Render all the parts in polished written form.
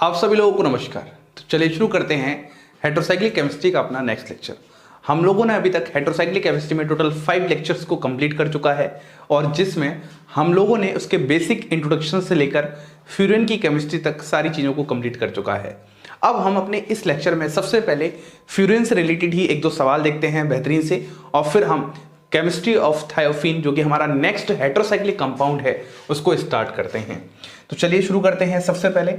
आप सभी लोगों को नमस्कार। तो चलिए शुरू करते हैं हेटेरोसाइक्लिक केमिस्ट्री का अपना नेक्स्ट लेक्चर। हम लोगों ने अभी तक हेटेरोसाइक्लिक केमिस्ट्री में टोटल 5 लेक्चर्स को कंप्लीट कर चुका है और जिसमें हम लोगों ने उसके बेसिक इंट्रोडक्शन से लेकर फ्यूरेन की केमिस्ट्री तक सारी चीज़ों को कंप्लीट कर चुका है। अब हम अपने इस लेक्चर में सबसे पहले फ्यूरेन से रिलेटेड ही एक दो सवाल देखते हैं बेहतरीन से, और फिर हम केमिस्ट्री ऑफ थायोफीन जो कि हमारा नेक्स्ट हेटेरोसाइक्लिक कंपाउंड है उसको स्टार्ट करते हैं। तो चलिए शुरू करते हैं। सबसे पहले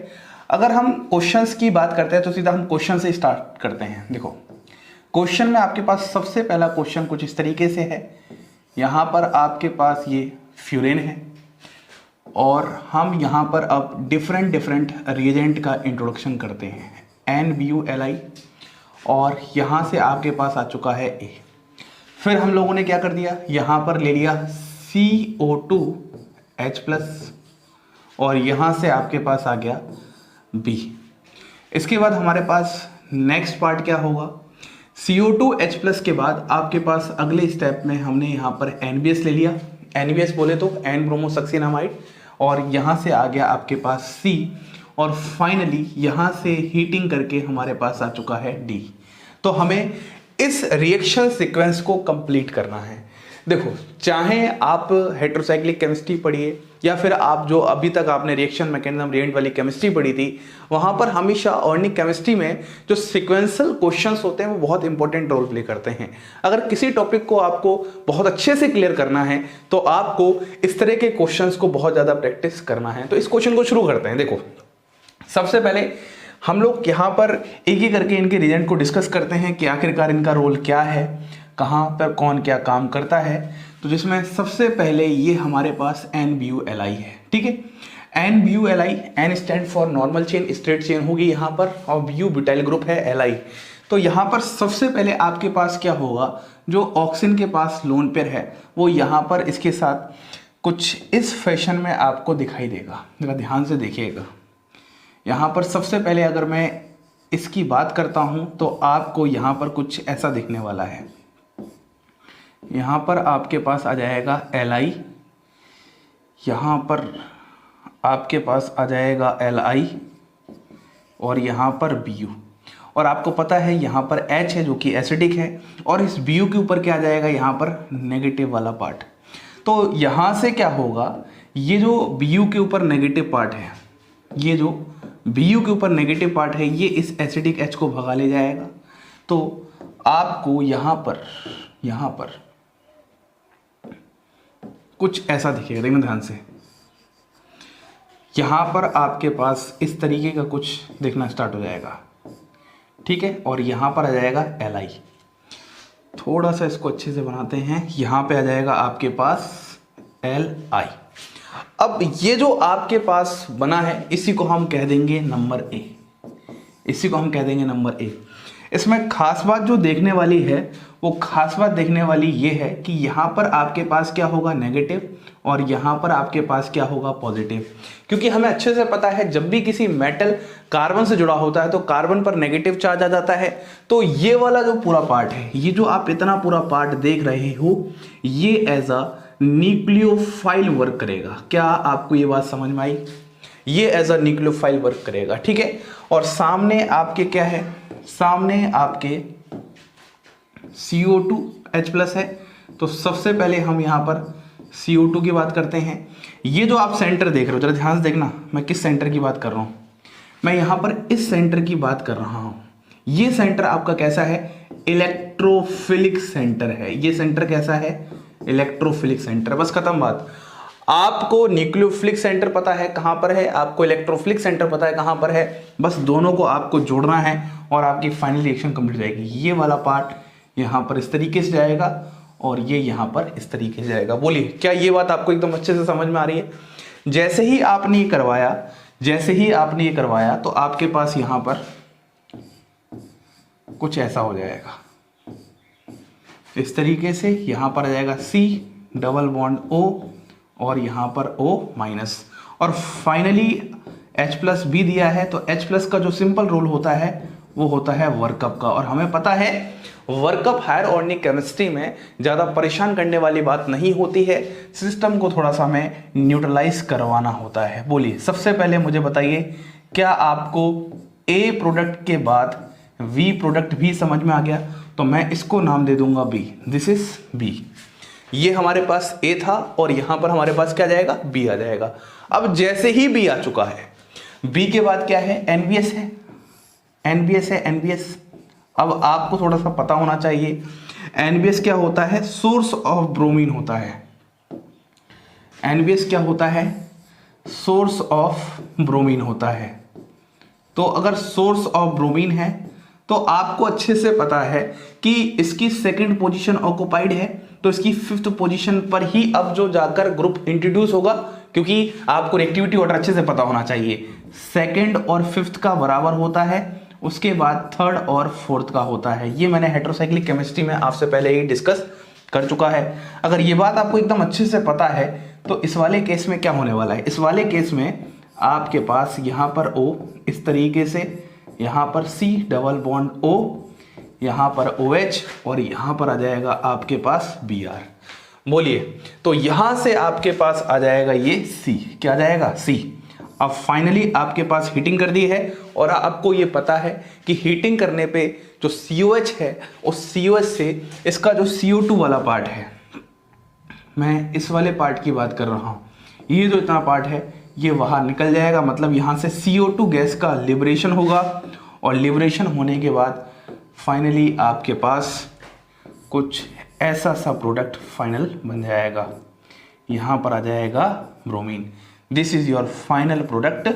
अगर हम क्वेश्चंस की बात करते हैं तो सीधा हम क्वेश्चन से स्टार्ट करते हैं। देखो क्वेश्चन में आपके पास सबसे पहला क्वेश्चन कुछ इस तरीके से है। यहाँ पर आपके पास ये फ्यूरेन है और हम यहाँ पर अब डिफरेंट रिएजेंट का इंट्रोडक्शन करते हैं NBuLi, और यहाँ से आपके पास आ चुका है A। फिर हम लोगों ने क्या कर दिया, यहाँ पर ले लिया CO2H+, और यहाँ से आपके पास आ गया B। इसके बाद हमारे पास नेक्स्ट पार्ट क्या होगा, CO2H+ के बाद आपके पास अगले स्टेप में हमने यहाँ पर NBS ले लिया। NBS बोले तो N ब्रोमोसक्सिनामाइड, और यहाँ से आ गया आपके पास C, और फाइनली यहाँ से हीटिंग करके हमारे पास आ चुका है D। तो हमें इस रिएक्शन सीक्वेंस को कंप्लीट करना है। देखो चाहे आप हेटेरोसाइक्लिक केमिस्ट्री पढ़िए या फिर आप जो अभी तक आपने रिएक्शन मैकेनिज्म रिएजेंट वाली केमिस्ट्री पढ़ी थी, वहाँ पर हमेशा ऑर्गेनिक केमिस्ट्री में जो सिक्वेंशियल क्वेश्चंस होते हैं वो बहुत इंपॉर्टेंट रोल प्ले करते हैं। अगर किसी टॉपिक को आपको बहुत अच्छे से क्लियर करना है तो आपको इस तरह के क्वेश्चंस को बहुत ज़्यादा प्रैक्टिस करना है। तो इस क्वेश्चन को शुरू करते हैं। देखो सबसे पहले हम लोग यहाँ पर एक ही करके इनके रिएजेंट को डिस्कस करते हैं कि आखिरकार इनका रोल क्या है, कहाँ पर कौन क्या काम करता है। तो जिसमें सबसे पहले ये हमारे पास NBuLi है। ठीक है, NBuLi, N stand for normal chain, straight chain होगी यहाँ पर, और Bu ब्यूटाइल ग्रुप है Li। तो यहाँ पर सबसे पहले आपके पास क्या होगा, जो ऑक्सीजन के पास लोन पेयर है वो यहाँ पर इसके साथ कुछ इस फैशन में आपको दिखाई देगा। जरा ध्यान से देखिएगा। यहाँ पर सबसे पहले अगर मैं इसकी बात करता हूँ तो आपको यहाँ पर कुछ ऐसा दिखने वाला है। यहाँ पर आपके पास आ जाएगा Li, यहाँ पर आपके पास आ जाएगा Li, और यहाँ पर Bu, और आपको पता है यहाँ पर H है जो कि एसिडिक है, और इस Bu के ऊपर क्या आ जाएगा, यहाँ पर नेगेटिव वाला पार्ट। तो यहाँ से क्या होगा, ये जो Bu के ऊपर नेगेटिव पार्ट है, ये जो Bu के ऊपर नेगेटिव पार्ट है, ये इस एसिडिक H को भगा ले जाएगा। तो आपको यहाँ पर कुछ ऐसा दिखेगा। देखना ध्यान से, यहाँ पर आपके पास इस तरीके का कुछ देखना स्टार्ट हो जाएगा। ठीक है, और यहाँ पर आ जाएगा Li। थोड़ा सा इसको अच्छे से बनाते हैं। यहाँ पे आ जाएगा आपके पास Li। अब ये जो आपके पास बना है इसी को हम कह देंगे नंबर A, इसी को हम कह देंगे नंबर A। इसमें खास बात जो देखने वाली है वो खास बात देखने वाली ये है कि यहाँ पर आपके पास क्या होगा, नेगेटिव, और यहाँ पर आपके पास क्या होगा, पॉजिटिव। क्योंकि हमें अच्छे से पता है जब भी किसी मेटल कार्बन से जुड़ा होता है तो कार्बन पर नेगेटिव चार्ज आ जाता है। तो ये वाला जो पूरा पार्ट है, ये जो आप इतना पूरा पार्ट देख रहे हो, ये एज अ न्यूक्लियोफाइल वर्क करेगा। क्या आपको ये बात समझ में आई? ये एज अ न्यूक्लियोफाइल वर्क करेगा। ठीक है, और सामने आपके क्या है, सामने आपके CO2H+ है। तो सबसे पहले हम यहाँ पर CO2 की बात करते हैं। ये जो आप सेंटर देख रहे हो, जरा ध्यान से देखना मैं किस सेंटर की बात कर रहा हूँ। मैं यहाँ पर इस सेंटर की बात कर रहा हूँ। ये सेंटर आपका कैसा है, इलेक्ट्रोफिलिक सेंटर है। ये सेंटर कैसा है, इलेक्ट्रोफिलिक सेंटर। बस खत्म बात। आपको न्यूक्लियोफिलिक सेंटर पता है कहाँ पर है, आपको इलेक्ट्रोफिलिक सेंटर पता है कहाँ पर है। बस दोनों को आपको जोड़ना है और आपकी फाइनल रिएक्शन कंप्लीट हो जाएगी। ये वाला पार्ट यहाँ पर इस तरीके से जाएगा और ये यहाँ पर इस तरीके से जाएगा। बोलिए क्या ये बात आपको एकदम अच्छे से समझ में आ रही है? जैसे ही आपने ये करवाया तो आपके पास यहाँ पर कुछ ऐसा हो जाएगा। इस तरीके से यहाँ पर आ जाएगा C डबल बॉन्ड O, और यहाँ पर O-, और फाइनली H+B दिया है। तो H+ का जो सिंपल रोल होता है वो होता है वर्कअप का, और हमें पता है वर्कअप हायर ऑर्गेनिक केमिस्ट्री में ज़्यादा परेशान करने वाली बात नहीं होती है। सिस्टम को थोड़ा सा हमें न्यूट्रलाइज करवाना होता है। बोलिए सबसे पहले मुझे बताइए क्या आपको ए प्रोडक्ट के बाद वी प्रोडक्ट भी समझ में आ गया? तो मैं इसको नाम दे दूंगा बी, दिस इज बी। ये हमारे पास ए था और यहां पर हमारे पास क्या जाएगा, बी आ जाएगा। अब जैसे ही बी आ चुका है, बी के बाद क्या है, एनबीएस है, एनबीएस है, एनबीएस। अब आपको थोड़ा सा पता होना चाहिए एनबीएस क्या होता है, सोर्स ऑफ ब्रोमीन होता है। एनबीएस क्या होता है, सोर्स ऑफ ब्रोमीन होता है। तो अगर सोर्स ऑफ ब्रोमीन है तो आपको अच्छे से पता है कि इसकी सेकंड पोजीशन ऑक्युपाइड है, तो इसकी फिफ्थ पोजीशन पर ही अब जो जाकर ग्रुप इंट्रोड्यूस होगा, क्योंकि आपको रिएक्टिविटी ऑर्डर अच्छे से पता होना चाहिए। सेकंड और फिफ्थ का बराबर होता है, उसके बाद थर्ड और फोर्थ का होता है। ये मैंने हेटेरोसाइक्लिक केमिस्ट्री में आपसे पहले ही डिस्कस कर चुका है। अगर ये बात आपको एकदम अच्छे से पता है तो इस वाले केस में क्या होने वाला है, इस वाले केस में आपके पास यहाँ पर O इस तरीके से, यहाँ पर C डबल बॉन्ड O, यहाँ पर OH और यहाँ पर आ जाएगा आपके पास Br। बोलिए, तो यहाँ से आपके पास आ जाएगा ये C, क्या आ जाएगा, C। अब फाइनली आपके पास हीटिंग कर दी है और आपको ये पता है कि हीटिंग करने पे जो COH है उस COH से इसका जो CO2 वाला पार्ट है, मैं इस वाले पार्ट की बात कर रहा हूँ, ये जो इतना पार्ट है ये वहाँ निकल जाएगा। मतलब यहाँ से CO2 गैस का लिबरेशन होगा और लिबरेशन होने के बाद फाइनली आपके पास कुछ ऐसा सा प्रोडक्ट फाइनल बन जाएगा। यहाँ पर आ जाएगा bromine. This is your final product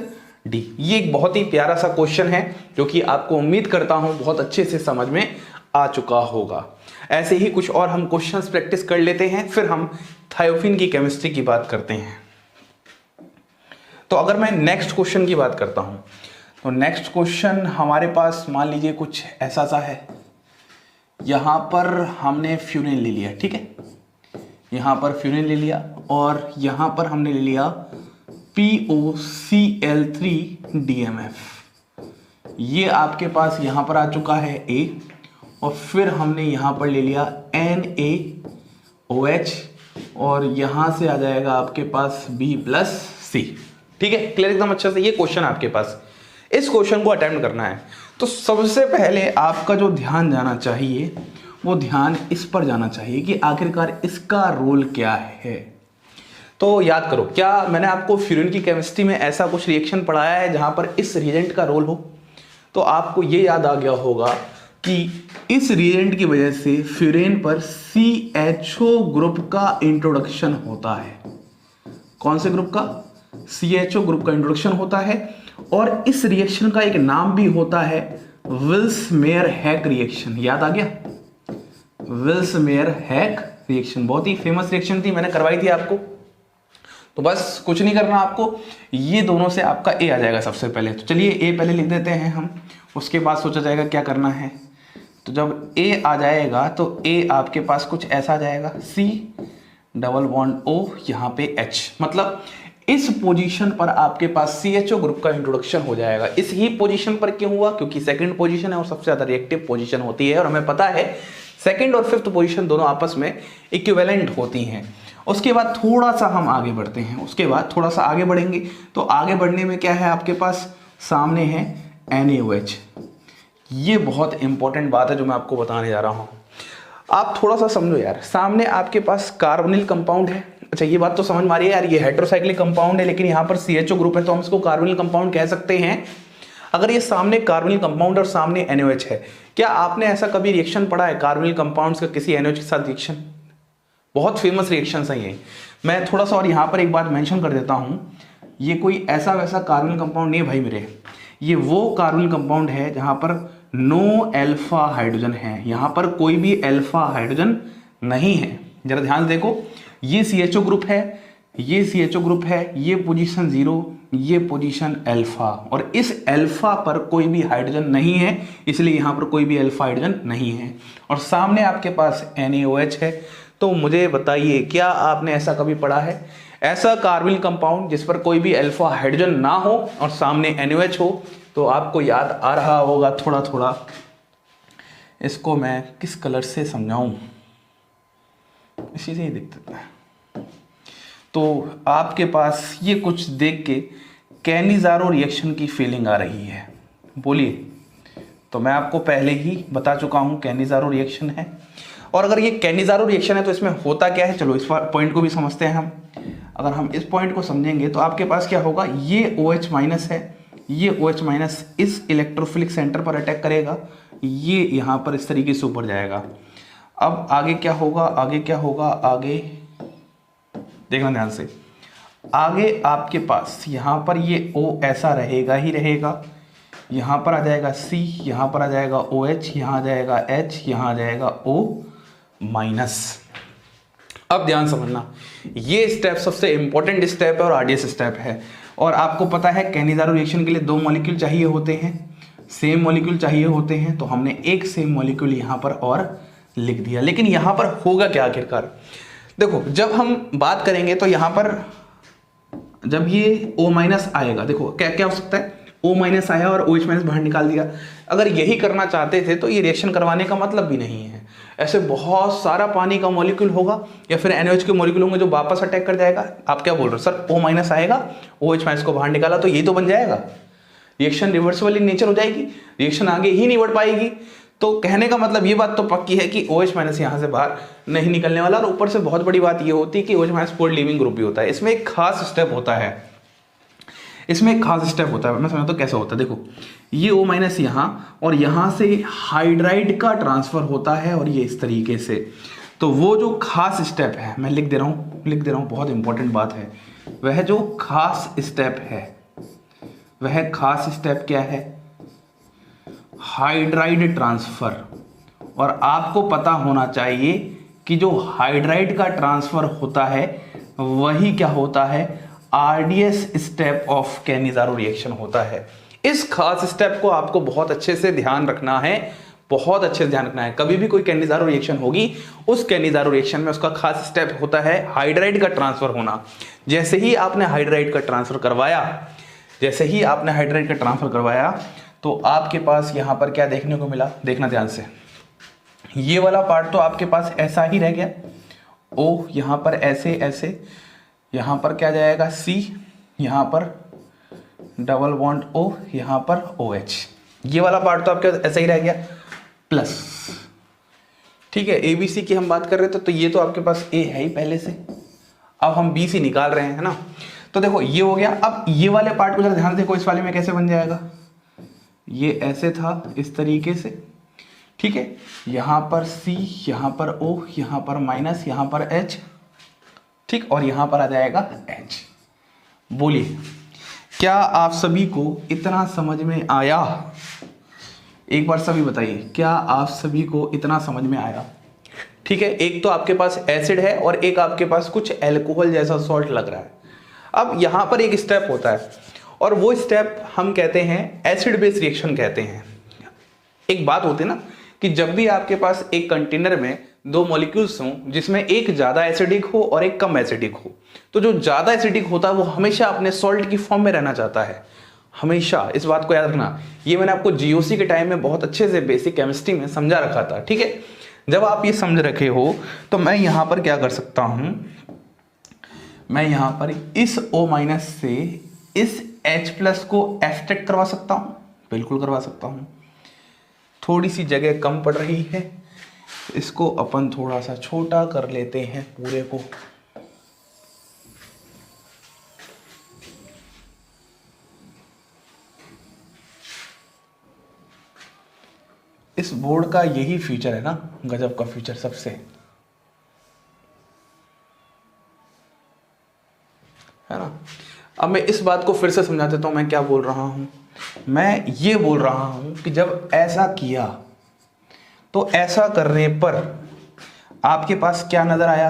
D. ये एक बहुत ही प्यारा सा क्वेश्चन है जो कि आपको उम्मीद करता हूँ बहुत अच्छे से समझ में आ चुका होगा। ऐसे ही कुछ और हम क्वेश्चंस प्रैक्टिस कर लेते हैं, फिर हम थायोफिन की केमिस्ट्री की बात करते हैं। तो अगर मैं नेक्स्ट क्वेश्चन की बात करता हूं तो नेक्स्ट क्वेश्चन हमारे पास मान लीजिए कुछ ऐसा सा है। यहां पर हमने फ्यूरिन ले लिया, ठीक है, यहां पर फ्यूरिन ले लिया और यहां पर हमने ले लिया POCl3DMF। ये आपके पास यहां पर आ चुका है A और फिर हमने यहां पर ले लिया NaOH और यहां से आ जाएगा आपके पास B+C। ठीक है, क्लियर एकदम अच्छा से। ये क्वेश्चन आपके पास, इस क्वेश्चन को अटेम्प्ट करना है तो सबसे पहले आपका जो ध्यान जाना चाहिए वो ध्यान इस पर जाना चाहिए कि आखिरकार इसका रोल क्या है। तो याद करो, क्या मैंने आपको फ्यूरिन की केमिस्ट्री में ऐसा कुछ रिएक्शन पढ़ाया है जहां पर इस रिएजेंट का रोल हो? तो आपको ये याद आ गया होगा कि इस रिएजेंट की वजह से फ्यूरिन पर CHO ग्रुप का इंट्रोडक्शन होता है। कौन से ग्रुप का? CHO ग्रुप का इंट्रोडक्शन होता है और इस रिएक्शन का एक नाम भी होता है विल्स मेयर हैक रिएक्शन। याद आ गया? विल्स मेयर हैक रिएक्शन बहुत ही फेमस रिएक्शन थी, मैंने करवाई थी आपको। तो बस कुछ नहीं करना आपको, ये दोनों से आपका A आ जाएगा सबसे पहले। तो चलिए A पहले लिख देते हैं हम, उसके बाद सोचा जाएगा क्या करना है। तो जब A आ जाएगा तो A आपके पास कुछ ऐसा आ जाएगा, C डबल बॉन्ड O, यहाँ पे H। मतलब इस पोजीशन पर आपके पास CHO ग्रुप का इंट्रोडक्शन हो जाएगा। इस ही पोजीशन पर क्यों हुआ? क्योंकि सेकंड पोजीशन है और सबसे ज्यादा रिएक्टिव पोजीशन होती है और हमें पता है सेकंड और फिफ्थ पोजीशन दोनों आपस में इक्विवेलेंट होती हैं। उसके बाद थोड़ा सा हम आगे बढ़ते हैं, उसके बाद थोड़ा सा आगे बढ़ेंगे तो आगे बढ़ने में क्या है आपके पास सामने है NaOH। ये बहुत इंपॉर्टेंट बात है जो मैं आपको बताने जा रहा हूं, आप थोड़ा सा समझो यार। सामने आपके पास कार्बोनिल कंपाउंड है। अच्छा, ये बात तो समझ में आ रही है यार, ये हेटेरोसाइक्लिक कंपाउंड है लेकिन यहाँ पर CHO ग्रुप है तो हम इसको कार्बोनिल कंपाउंड कह सकते हैं। अगर ये सामने कार्बोनिल कंपाउंड और सामने NaOH है, क्या आपने ऐसा कभी रिएक्शन पढ़ा है कार्बोनिल कंपाउंड्स का किसी NaOH के साथ रिएक्शन? बहुत फेमस रिएक्शन है ये। मैं थोड़ा सा और यहाँ पर एक बात मेंशन कर देता हूँ, ये कोई ऐसा वैसा कार्बोनिल कंपाउंड नहीं है भाई मेरे, ये वो कार्बोनिल कंपाउंड है जहाँ पर नो अल्फा हाइड्रोजन है, यहाँ पर कोई भी अल्फा हाइड्रोजन नहीं है। जरा ध्यान से देखो, ये CHO ग्रुप है, ये CHO ग्रुप है, ये पोजीशन 0, ये पोजीशन अल्फा, और इस अल्फा पर कोई भी हाइड्रोजन नहीं है, इसलिए यहाँ पर कोई भी अल्फा हाइड्रोजन नहीं है। और सामने आपके पास NaOH है। तो मुझे बताइए, क्या आपने ऐसा कभी पढ़ा है, ऐसा कार्बोनिल कंपाउंड जिस पर कोई भी अल्फा हाइड्रोजन ना हो और सामने NaOH हो? तो आपको याद आ रहा होगा थोड़ा थोड़ा। इसको मैं किस कलर से समझाऊं, इसी से ही दिख देता है। तो आपके पास ये कुछ देख के कैनिज़ारो रिएक्शन की फीलिंग आ रही है? बोलिए। तो मैं आपको पहले ही बता चुका हूं कैनिज़ारो रिएक्शन है। और अगर ये कैनिज़ारो रिएक्शन है तो इसमें होता क्या है, चलो इस पॉइंट को भी समझते हैं हम। अगर हम इस पॉइंट को समझेंगे तो आपके पास क्या होगा, ये OH माइनस है, ये OH माइनस इस इलेक्ट्रोफिलिक सेंटर पर अटैक करेगा, ये यहाँ पर इस तरीके से ऊपर जाएगा। अब आगे क्या होगा, आगे क्या होगा, आगे देखना ध्यान से। आगे आपके पास यहाँ पर ये O ऐसा रहेगा ही रहेगा, यहाँ पर आ जाएगा C, यहाँ पर आ जाएगा OH, यहाँ आ जाएगा H, यहाँ आ जाएगा O माइनस। अब ध्यान समझना, ये स्टेप सबसे इंपॉर्टेंट स्टेप है और आरडीएस स्टेप है। और आपको पता है कैनिज़ारो रिएक्शन के लिए 2 मॉलिक्यूल चाहिए होते हैं, सेम मॉलिक्यूल चाहिए होते हैं, तो हमने एक सेम मॉलिक्यूल यहाँ पर और लिख दिया। लेकिन यहाँ पर होगा क्या आखिरकार, देखो जब हम बात करेंगे तो यहाँ पर जब ये O माइनस आएगा, देखो क्या क्या हो सकता है, O माइनस आया और OH माइनस बाहर निकाल दिया। अगर यही करना चाहते थे तो ये रिएक्शन करवाने का मतलब भी नहीं है। ऐसे बहुत सारा पानी का मॉलिक्यूल होगा या फिर NaOH के मॉलिक्यूल होंगे जो वापस अटैक कर जाएगा। आप क्या बोल रहे हो सर, O माइनस आएगा, OH माइनस को बाहर निकाला तो यही तो बन जाएगा, रिएक्शन रिवर्सिबल इन नेचर हो जाएगी, रिएक्शन आगे ही नहीं बढ़ पाएगी। तो कहने का मतलब ये बात तो पक्की है कि OH माइनस यहाँ से बाहर नहीं निकलने वाला। और ऊपर से बहुत बड़ी बात ये होती है कि OH minus port leaving group भी होता है। इसमें एक खास स्टेप होता है, इसमें एक खास स्टेप होता है, मैं समझता हूँ कैसे होता है। देखो ये O माइनस यहाँ और यहाँ से हाइड्राइड का ट्रांसफर होता है और ये इस तरीके से। तो वो जो खास स्टेप है, मैं लिख दे रहा हूँ, बहुत इंपॉर्टेंट बात है। वह जो खास स्टेप है, वह खास स्टेप क्या है, हाइड्राइड ट्रांसफर। और आपको पता होना चाहिए कि जो हाइड्राइड का ट्रांसफर होता है वही क्या होता है, RDS step of Cannizzaro reaction होता है। इस खास स्टेप को आपको बहुत अच्छे से ध्यान रखना है, बहुत अच्छे से ध्यान रखना है। कभी भी कोई कैनिज़ारो रिएक्शन होगी, उस कैनिज़ारो रिएक्शन में उसका खास स्टेप होता है हाइड्राइड का ट्रांसफर होना। जैसे ही आपने हाइड्राइड का ट्रांसफर करवाया, तो आपके पास यहाँ पर क्या देखने को मिला, देखना ध्यान से। ये वाला पार्ट तो आपके पास ऐसा ही रह गया, O यहाँ पर ऐसे, यहाँ पर क्या जाएगा C, यहाँ पर डबल बॉन्ड O, यहाँ पर OH। ये वाला पार्ट तो आपका ऐसा ही रह गया प्लस, ठीक है। ABC की हम बात कर रहे थे तो ये तो आपके पास A है ही पहले से, अब हम BC निकाल रहे हैं ना। तो देखो ये हो गया। अब ये वाले पार्ट को जरा ध्यान से देखो, इस वाले में कैसे बन जाएगा, ये ऐसे था इस तरीके से, ठीक है। यहाँ पर C, यहाँ पर O, यहाँ पर माइनस, यहाँ पर H, ठीक, और यहाँ पर आ जाएगा H। बोलिए क्या आप सभी को इतना समझ में आया? एक बार सभी बताइए, क्या आप सभी को इतना समझ में आया? ठीक है, एक तो आपके पास एसिड है और एक आपके पास कुछ एल्कोहल जैसा सॉल्ट लग रहा है। अब यहाँ पर एक स्टेप होता है और वो स्टेप हम कहते हैं एसिड बेस रिएक्शन कहते हैं। एक बात होती है ना कि जब भी आपके पास एक कंटेनर में 2 मॉलिक्यूल्स हों जिसमें एक ज़्यादा एसिडिक हो और एक कम एसिडिक हो, तो जो ज़्यादा एसिडिक होता है वो हमेशा अपने सॉल्ट की फॉर्म में रहना चाहता है, हमेशा। इस बात को याद रखना, ये मैंने आपको जीओसी के टाइम में बहुत अच्छे से बेसिक केमिस्ट्री में समझा रखा था, ठीक है। जब आप ये समझ रखे हो तो मैं यहाँ पर क्या कर सकता हूँ, मैं यहाँ पर इस O माइनस से इस H प्लस को एक्सट्रैक्ट करवा सकता हूँ, बिल्कुल करवा सकता हूँ। थोड़ी सी जगह कम पड़ रही है, इसको अपन थोड़ा सा छोटा कर लेते हैं पूरे को। इस बोर्ड का यही फीचर है ना, गजब का फीचर सबसे, है ना। अब मैं इस बात को फिर से समझा देता हूं, मैं क्या बोल रहा हूं। मैं ये बोल रहा हूं कि जब ऐसा किया तो ऐसा करने पर आपके पास क्या नजर आया,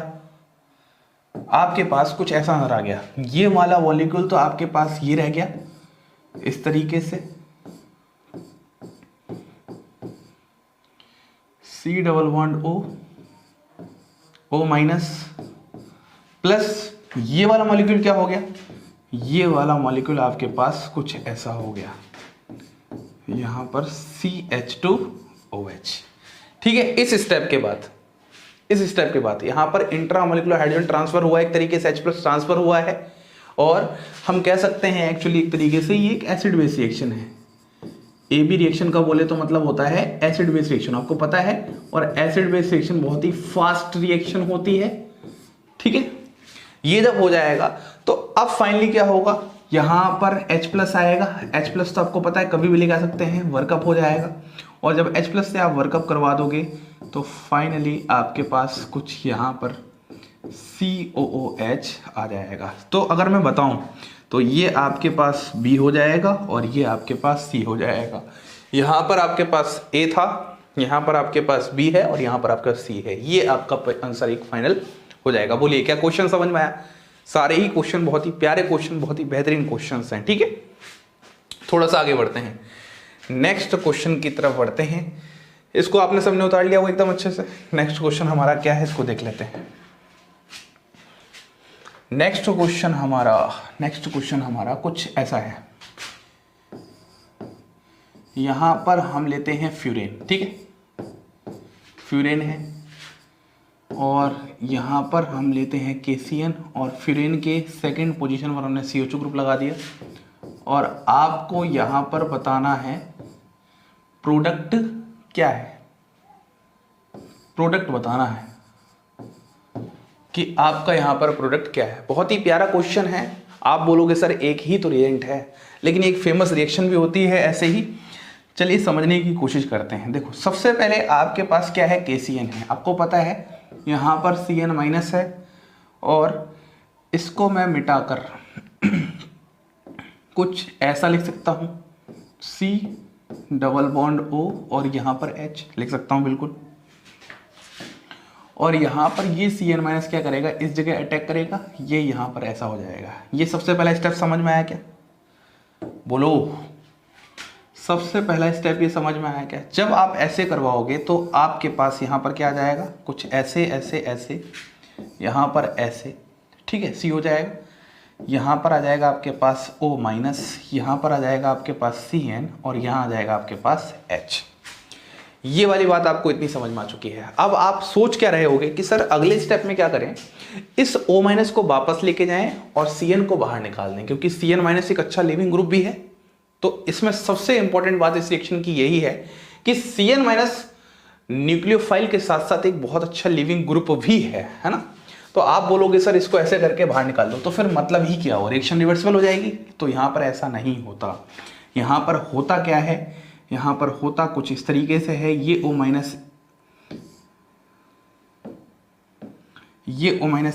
आपके पास कुछ ऐसा नजर आ गया। ये वाला मॉलिक्यूल तो आपके पास ये रह गया इस तरीके से, C double bond O minus, plus ये वाला मॉलिक्यूल क्या हो गया, ये वाला मॉलिक्यूल आपके पास कुछ ऐसा हो गया, यहां पर CH2OH, ठीक है। इस स्टेप के बाद यहां पर इंट्रा मॉलिक्यूलर हाइड्रोजन ट्रांसफर हुआ, एक तरीके से H+ ट्रांसफर हुआ है और हम कह सकते हैं एक्चुअली एक तरीके से ये एक एसिड बेस रिएक्शन है। ए बी रिएक्शन का बोले तो मतलब होता है एसिड बेस रिएक्शन, आपको पता है। और एसिड बेस रिएक्शन बहुत ही फास्ट रिएक्शन होती है, ठीक है। ये जब हो जाएगा तो अब फाइनली क्या होगा, यहां पर H+ आएगा। H+ तो आपको पता है कभी भी लेकर सकते हैं, वर्कअप हो जाएगा। और जब H+ से आप वर्कअप करवा दोगे तो फाइनली आपके पास कुछ यहां पर COOH आ जाएगा। तो अगर मैं बताऊं तो ये आपके पास B हो जाएगा और ये आपके पास C हो जाएगा। यहाँ पर आपके पास A था, यहाँ पर आपके पास B है और यहाँ पर आपका C है। ये आपका आंसर एक फाइनल हो जाएगा। बोलिए क्या क्वेश्चन समझ में आया? सारे ही क्वेश्चन बहुत ही प्यारे क्वेश्चन, बहुत ही बेहतरीन क्वेश्चंस हैं, ठीक है। थोड़ा सा आगे बढ़ते हैं, नेक्स्ट क्वेश्चन की तरफ बढ़ते हैं। इसको आपने सबने उतार लिया वो एकदम अच्छे से। नेक्स्ट क्वेश्चन हमारा क्या है इसको देख लेते हैं। नेक्स्ट क्वेश्चन हमारा कुछ ऐसा है। यहां पर हम लेते हैं फ्यूरेन, ठीक है, फ्यूरेन है। और यहां पर हम लेते हैं KCN और फ्यूरेन के सेकंड पोजीशन पर हमने CH2 ग्रुप लगा दिया। और आपको यहां पर बताना है प्रोडक्ट क्या है, प्रोडक्ट बताना है कि आपका यहां पर प्रोडक्ट क्या है। बहुत ही प्यारा क्वेश्चन है। आप बोलोगे सर एक ही तो रिएक्ट है, लेकिन एक फेमस रिएक्शन भी होती है ऐसे ही। चलिए समझने की कोशिश करते हैं। देखो सबसे पहले आपके पास क्या है, KCN है। आपको पता है यहाँ पर CN- है और इसको मैं मिटाकर कुछ ऐसा लिख सकता हूँ, C डबल बॉन्ड O और यहाँ पर H लिख सकता हूँ बिल्कुल। और यहाँ पर ये CN- क्या करेगा, इस जगह अटैक करेगा, ये यहाँ पर ऐसा हो जाएगा। ये सबसे पहला स्टेप समझ में आया क्या? बोलो, सबसे पहला स्टेप ये समझ में आया क्या? जब आप ऐसे करवाओगे तो आपके पास यहाँ पर क्या आ जाएगा, कुछ ऐसे ऐसे ऐसे, यहाँ पर ऐसे, ठीक है, C हो जाएगा। यहाँ पर आ जाएगा आपके पास O-, यहाँ पर आ जाएगा आपके पास CN और यहाँ आ जाएगा आपके पास H। ये वाली बात आपको इतनी समझ में आ चुकी है। अब आप सोच क्या रहे होगे कि सर अगले स्टेप में क्या करें, इस O- को वापस लेके जाएं और CN को बाहर निकाल दें, क्योंकि CN- एक अच्छा लिविंग ग्रुप भी है। तो इसमें सबसे इंपॉर्टेंट बात इस रिएक्शन की यही है कि CN- न्यूक्लियोफाइल के साथ साथ एक बहुत अच्छा लिविंग ग्रुप भी है ना। तो आप बोलोगे सर इसको ऐसे करके बाहर निकाल दो, तो फिर मतलब ही क्या हो, रिएक्शन रिवर्सिबल हो जाएगी। तो यहां पर ऐसा नहीं होता। यहां पर होता क्या है, यहां पर होता कुछ इस तरीके से है। ये O-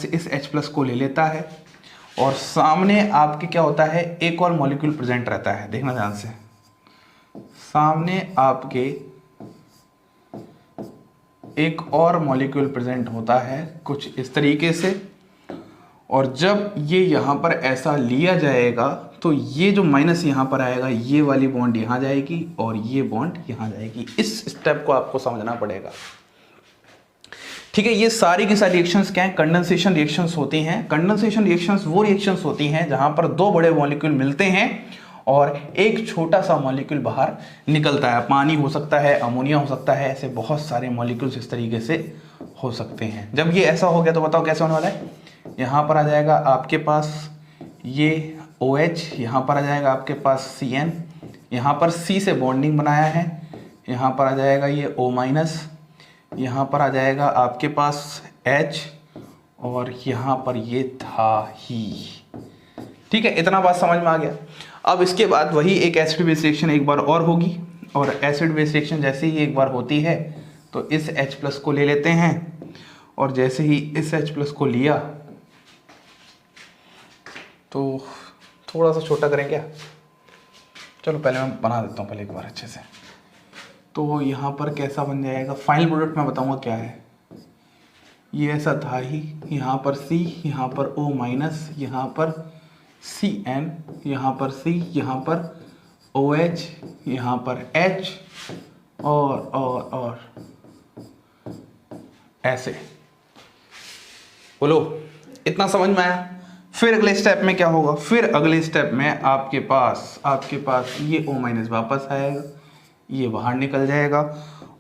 इस H+ को ले लेता है और सामने आपके क्या होता है, एक और मॉलिक्यूल प्रेजेंट रहता है। देखना ध्यान से, सामने आपके एक और मॉलिक्यूल प्रेजेंट होता है कुछ इस तरीके से। और जब ये यहाँ पर ऐसा लिया जाएगा तो ये जो माइनस यहाँ पर आएगा, ये वाली बॉन्ड यहाँ जाएगी और ये बॉन्ड यहाँ जाएगी। इस स्टेप को आपको समझना पड़ेगा, ठीक है। ये सारी की सारी रिएक्शंस क्या हैं, कंडेंसेशन रिएक्शंस होती हैं। कंडेंसेशन रिएक्शंस वो रिएक्शंस होती हैं जहां पर दो बड़े मॉलिक्यूल मिलते हैं और एक छोटा सा मॉलिक्यूल बाहर निकलता है। पानी हो सकता है, अमोनिया हो सकता है, ऐसे बहुत सारे मॉलिक्यूल्स इस तरीके से हो सकते हैं। जब ये ऐसा हो गया तो बताओ कैसे होने वाला है। यहाँ पर आ जाएगा आपके पास ये OH, यहाँ पर आ जाएगा आपके पास CN, यहाँ पर C से बॉन्डिंग बनाया है, यहाँ पर आ जाएगा ये O-, यहाँ पर आ जाएगा आपके पास H और यहाँ पर ये था ही, ठीक है। इतना बात समझ में आ गया। अब इसके बाद वही एक एसिड बेस रिएक्शन एक बार और होगी, और एसिड बेस रिएक्शन जैसे ही एक बार होती है तो इस H+ को ले लेते हैं और जैसे ही इस H+ को लिया तो थोड़ा सा छोटा करें क्या, चलो पहले मैं बना देता हूँ पहले एक बार अच्छे से। तो यहाँ पर कैसा बन जाएगा, फाइनल प्रोडक्ट मैं बताऊँगा क्या है। ये ऐसा था ही, यहाँ पर C, यहाँ पर O-, यहाँ पर CN, यहाँ पर C, यहाँ पर OH, यहाँ पर H और ऐसे। बोलो इतना समझ में आया। फिर अगले स्टेप में क्या होगा, फिर अगले स्टेप में आपके पास ये O- वापस आएगा, ये बाहर निकल जाएगा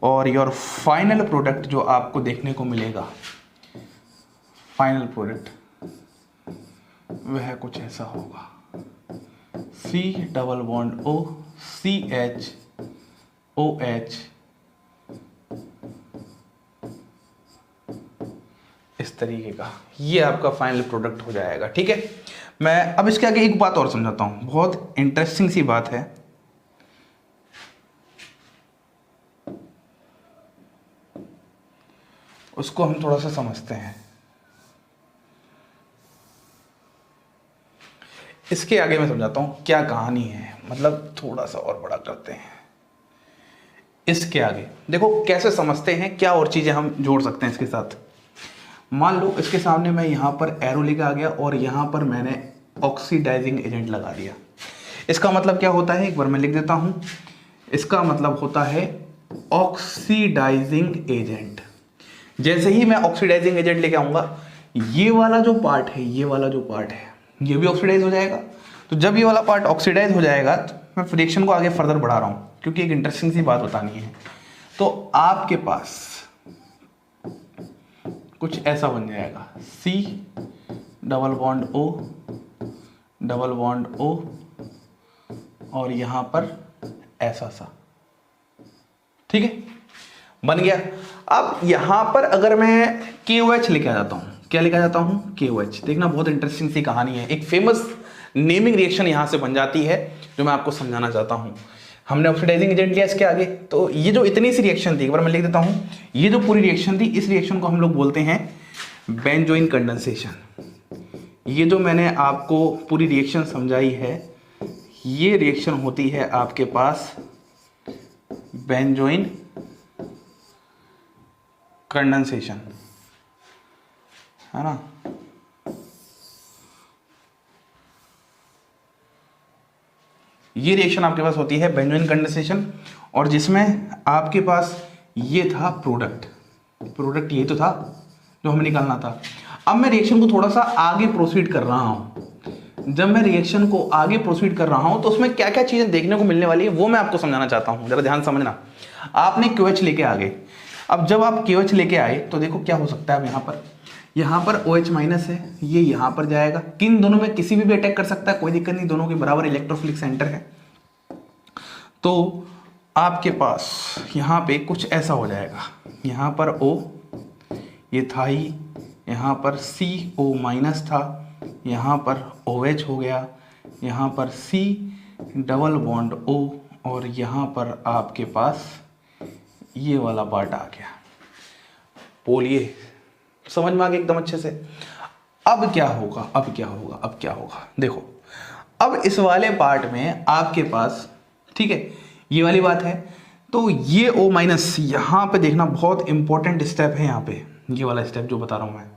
और योर फाइनल प्रोडक्ट जो आपको देखने को मिलेगा, फाइनल प्रोडक्ट वह कुछ ऐसा होगा, C double bond O, CH OH, इस तरीके का ये आपका फाइनल प्रोडक्ट हो जाएगा। ठीक है, मैं अब इसके आगे एक बात और समझाता हूं, बहुत इंटरेस्टिंग सी बात है। उसको हम थोड़ा सा समझते हैं। इसके आगे मैं समझाता हूं क्या कहानी है, मतलब थोड़ा सा और बड़ा करते हैं। इसके आगे देखो कैसे समझते हैं, क्या और चीजें हम जोड़ सकते हैं इसके साथ। मान लो इसके सामने मैं यहां पर एरो लेके आ गया और यहां पर मैंने ऑक्सीडाइजिंग एजेंट लगा दिया। इसका मतलब क्या होता है, एक बार मैं लिख देता हूं। इसका मतलब होता है ऑक्सीडाइजिंग एजेंट। जैसे ही मैं ऑक्सीडाइजिंग एजेंट लेके आऊंगा, ये वाला जो पार्ट है, ये वाला जो पार्ट है, ये भी ऑक्सीडाइज हो जाएगा। तो जब ये वाला पार्ट ऑक्सीडाइज हो जाएगा, तो मैं रिएक्शन को आगे फर्दर बढ़ा रहा हूं क्योंकि एक इंटरेस्टिंग सी बात बतानी है। तो आपके पास कुछ ऐसा बन जाएगा, C double bond O double bond O और यहां पर ऐसा सा। ठीक है, बन गया। अब यहां पर अगर मैं KOH लेके आ जाता हूं, क्या लेके आ जाता हूं, KOH। देखना बहुत इंटरेस्टिंग सी कहानी है, एक फेमस नेमिंग रिएक्शन यहां से बन जाती है जो मैं आपको समझाना चाहता हूं। हमने ऑक्सीडाइजिंग एजेंट लिया इसके आगे, तो ये जो इतनी सी रिएक्शन थी, एक बार मैं लिख देता हूं, ये जो पूरी रिएक्शन थी, इस रिएक्शन को हम लोग बोलते हैं बेंजोइन कंडेंसेशन। ये जो मैंने आपको पूरी रिएक्शन समझाई है, ये रिएक्शन होती है आपके पास बेंजोइन कंडेंसेशन, है ना। ये रिएक्शन आपके पास होती है बेंजोइन कंडेंसेशन, और जिसमें आपके पास ये था प्रोडक्ट ये तो था जो हमें निकालना था। अब मैं रिएक्शन को थोड़ा सा आगे प्रोसीड कर रहा हूं। जब मैं रिएक्शन को आगे प्रोसीड कर रहा हूं तो उसमें क्या क्या चीजें देखने को मिलने वाली है वो मैं आपको समझाना चाहता हूं, जरा ध्यान समझना। आपने KOH लेके आ गए। अब जब आप KOH लेके आए तो देखो क्या हो सकता है। अब यहाँ पर OH माइनस है, ये यहाँ पर जाएगा। किन दोनों में किसी भी अटैक कर सकता है, कोई दिक्कत नहीं, दोनों के बराबर इलेक्ट्रोफिलिक सेंटर है। तो आपके पास यहाँ पे कुछ ऐसा हो जाएगा, यहाँ पर O ये था ही, यहाँ पर CO माइनस था, यहाँ पर OH हो गया, यहाँ पर C डबल बॉन्ड O और यहाँ पर आपके पास ये वाला पार्ट आ गया। बोलिए समझ में आ गया एकदम अच्छे से। अब क्या होगा, देखो अब इस वाले पार्ट में आपके पास, ठीक है, ये वाली बात है। तो ये O माइनस यहाँ पे देखना बहुत इंपॉर्टेंट स्टेप है। यहाँ पे ये वाला स्टेप जो बता रहा हूं मैं,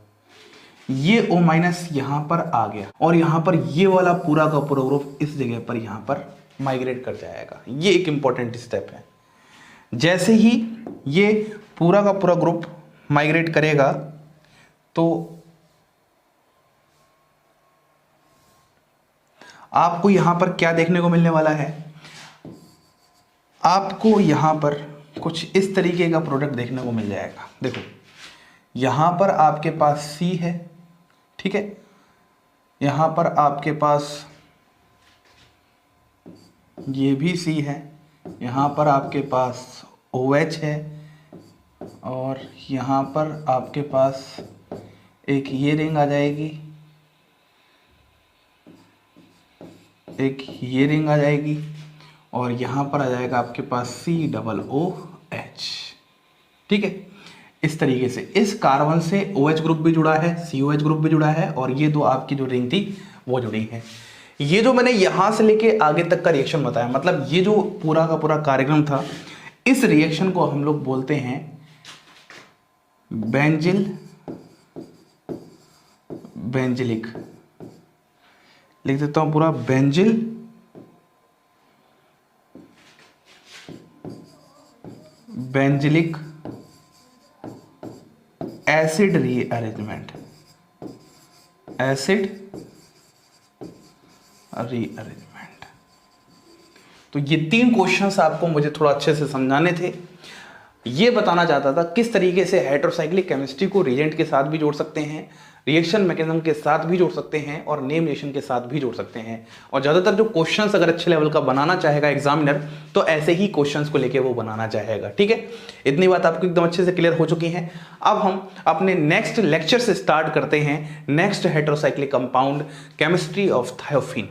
ये O माइनस यहाँ पर आ गया और यहाँ पर ये वाला पूरा का पूरा ग्रुप इस जगह पर यहाँ पर माइग्रेट कर जाएगा। ये एक इंपॉर्टेंट स्टेप है। जैसे ही ये पूरा का पूरा ग्रुप माइग्रेट करेगा तो आपको यहां पर क्या देखने को मिलने वाला है, आपको यहां पर कुछ इस तरीके का प्रोडक्ट देखने को मिल जाएगा। देखो यहां पर आपके पास C है, ठीक है, यहां पर आपके पास ये भी C है, यहां पर आपके पास OH है और यहां पर आपके पास एक ये रिंग आ जाएगी, एक ये रिंग आ जाएगी और यहाँ पर आ जाएगा आपके पास C डबल OH। ठीक है, इस तरीके से इस कार्बन से OH ग्रुप भी जुड़ा है, COH ग्रुप भी जुड़ा है और ये दो आपकी जो रिंग थी वो जुड़ी है। ये जो मैंने यहाँ से लेके आगे तक का रिएक्शन बताया, मतलब ये जो पूरा का पूरा कार्यक्रम था, इस रिएक्शन को हम लोग बोलते हैं बेंजिलिक। लिख देता हूं पूरा, बेंजिलिक एसिड रीअरेंजमेंट, तो ये 3 क्वेश्चंस आपको मुझे थोड़ा अच्छे से समझाने थे। ये बताना चाहता था किस तरीके से हेटेरोसाइक्लिक केमिस्ट्री को रिएजेंट के साथ भी जोड़ सकते हैं, रिएक्शन मैकेनिज्म के साथ भी जोड़ सकते हैं और नेम रिएक्शन के साथ भी जोड़ सकते हैं। और ज़्यादातर जो क्वेश्चंस अगर अच्छे लेवल का बनाना चाहेगा एग्जामिनर तो ऐसे ही क्वेश्चंस को लेके वो बनाना चाहेगा। ठीक है, इतनी बात आपको एकदम अच्छे से क्लियर हो चुकी है। अब हम अपने नेक्स्ट लेक्चर से स्टार्ट करते हैं next heterocyclic compound chemistry of thiophene.